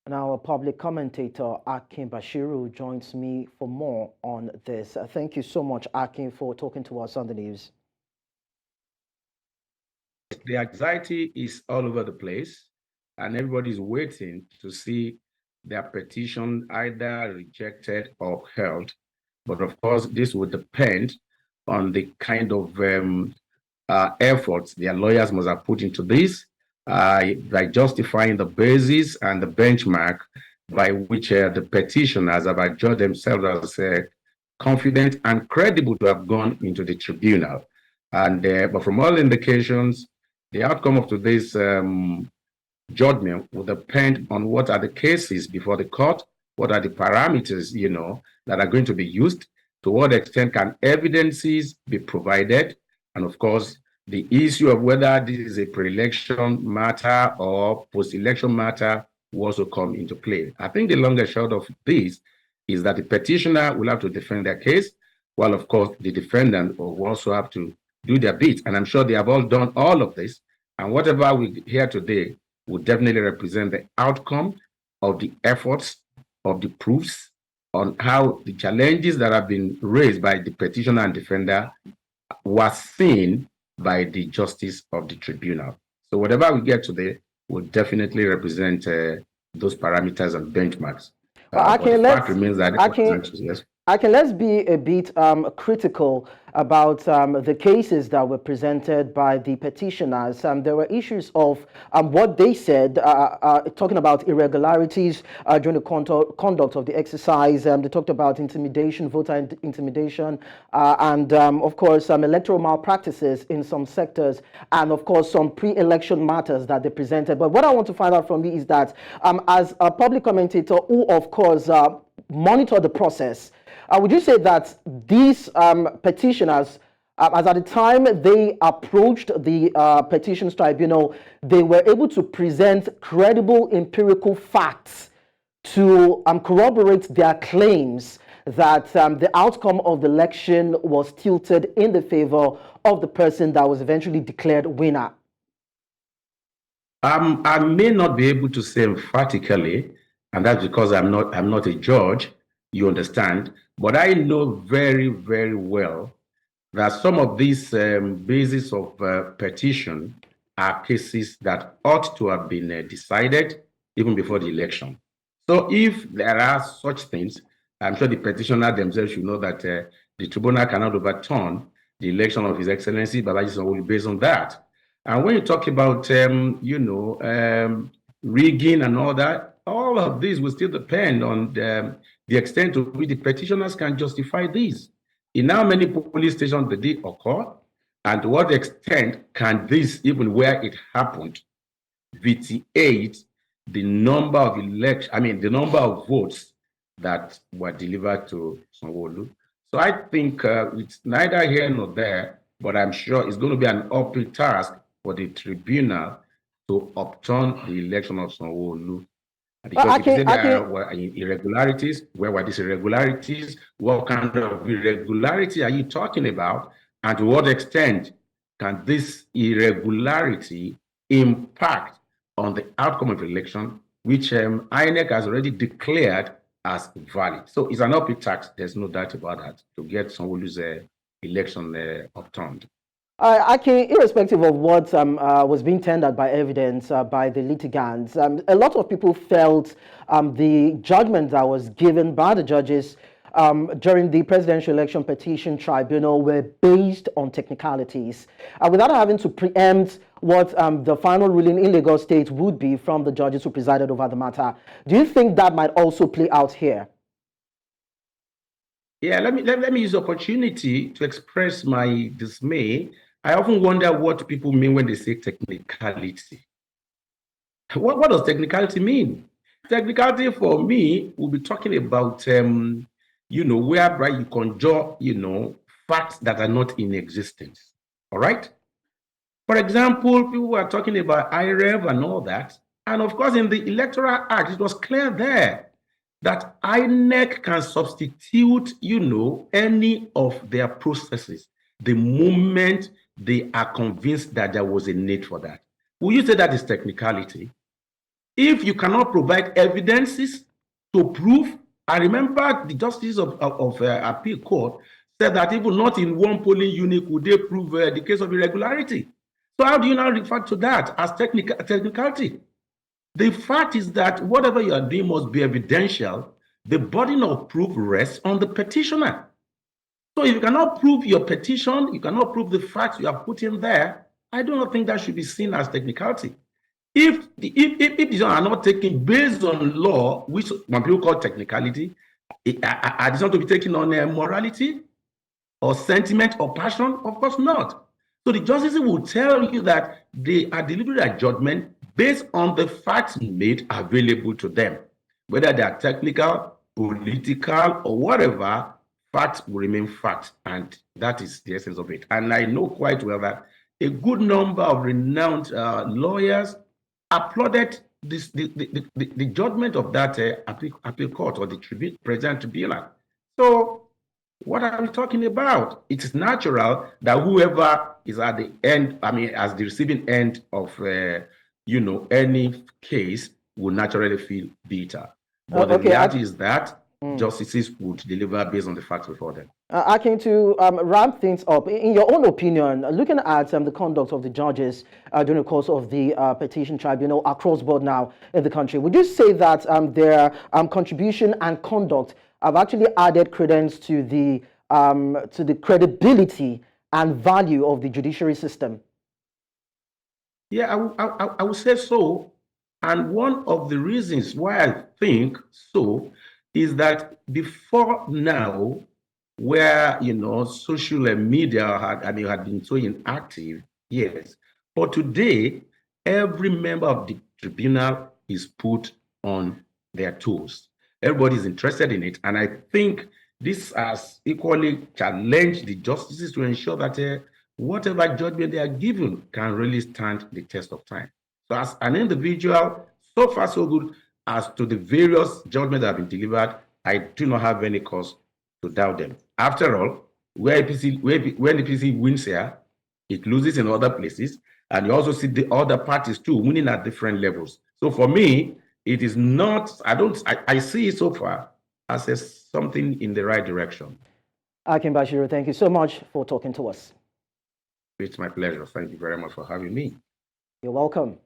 Now, a public commentator, Akin Bashiru, joins me for more on this. Thank you so much, Akin, for talking to us on the news. The anxiety is all over the place, and everybody's waiting to see their petition either rejected or upheld. But of course, this will depend on the kind of efforts their lawyers must have put into this by justifying the basis and the benchmark by which the petitioners have adjudged themselves as confident and credible to have gone into the tribunal. And but from all indications, the outcome of today's judgment will depend on what are the cases before the court, what are the parameters, that are going to be used, to what extent can evidences be provided, and of course, the issue of whether this is a pre-election matter or post-election matter will also come into play. I think the long and short of this is that the petitioner will have to defend their case, while of course the defendant will also have to do their bit. And I'm sure they have all done all of this. And whatever we hear today will definitely represent the outcome of the efforts of the proofs on how the challenges that have been raised by the petitioner and defender were seen by the justice of the tribunal. So whatever we get today will definitely represent those parameters and benchmarks. Well, but the fact remains that yes. Let's be a bit critical about the cases that were presented by the petitioners. There were issues of what they said, talking about irregularities during the conduct of the exercise. They talked about intimidation, voter intimidation, and of course, electoral malpractices in some sectors, and of course, some pre-election matters that they presented. But what I want to find out from you is that as a public commentator who, of course, monitor the process, would you say that these petitioners, as at the time they approached the petitions tribunal, they were able to present credible empirical facts to corroborate their claims that the outcome of the election was tilted in the favor of the person that was eventually declared winner? I may not be able to say emphatically, and that's because I'm not a judge, you understand, but I know very, very well that some of these bases of petition are cases that ought to have been decided even before the election. So if there are such things, I'm sure the petitioner themselves should know that the tribunal cannot overturn the election of His Excellency Babajide Sanwo-Olu based on that. And when you talk about, rigging and all of this will still depend on the extent to which the petitioners can justify this. In how many police stations did it occur? And to what extent can this, even where it happened, vitiate the number of the number of votes that were delivered to Sanwo-Olu? So I think it's neither here nor there, but I'm sure it's going to be an uphill task for the tribunal to upturn the election of Sanwo-Olu. Because if there were irregularities, where were these irregularities? What kind of irregularity are you talking about? And to what extent can this irregularity impact on the outcome of the election, which INEC has already declared as valid? So it's an uphill task, there's no doubt about that, to get Sanwo-Olu's election upturned. Akin, irrespective of what was being tendered by evidence by the litigants, a lot of people felt the judgment that was given by the judges during the presidential election petition tribunal were based on technicalities, without having to preempt what the final ruling in Lagos State would be from the judges who presided over the matter. Do you think that might also play out here? Yeah, let me use the opportunity to express my dismay. I often wonder what people mean when they say technicality. What does technicality mean? Technicality for me will be talking about, whereby you conjure, facts that are not in existence. All right? For example, people were talking about IREV and all that. And of course, in the Electoral Act, it was clear there that INEC can substitute, any of their processes the moment they are convinced that there was a need for that. Will you say that is technicality? If you cannot provide evidences to prove, I remember the justice of appeal court said that even not in one polling unit could they prove the case of irregularity. So how do you now refer to that as technicality? The fact is that whatever you are doing must be evidential. The burden of proof rests on the petitioner. So if you cannot prove your petition, you cannot prove the facts you have put in there, I do not think that should be seen as technicality. If decisions are not taken based on law, which some people call technicality, are decisions to be taken on morality or sentiment or passion? Of course not. So the justices will tell you that they are delivering a judgment based on the facts made available to them. Whether they are technical, political, or whatever, facts will remain facts, and that is the essence of it. And I know quite well that a good number of renowned lawyers applauded the judgment of that appeal court or the President Tribunal. So what are we talking about? It is natural that whoever is at the end, I mean, as the receiving end of, any case will naturally feel bitter. But the reality is that justices would deliver based on the facts before them. Akin, to ramp things up, in your own opinion, looking at the conduct of the judges during the course of the petition tribunal across board now in the country, would you say that their contribution and conduct have actually added credence to the credibility and value of the judiciary system? Yeah, I would say so. And one of the reasons why I think so is that before now, where social media had been so inactive, yes, but today every member of the tribunal is put on their toes. Everybody is interested in it, and I think this has equally challenged the justices to ensure that whatever judgment they are given can really stand the test of time. So as an individual, so far so good. As to the various judgments that have been delivered, I do not have any cause to doubt them. After all, when APC wins here, it loses in other places, and you also see the other parties too winning at different levels. So for me, it is not, I see it so far as something in the right direction. Akin Bashiru, thank you so much for talking to us. It's my pleasure. Thank you very much for having me. You're welcome.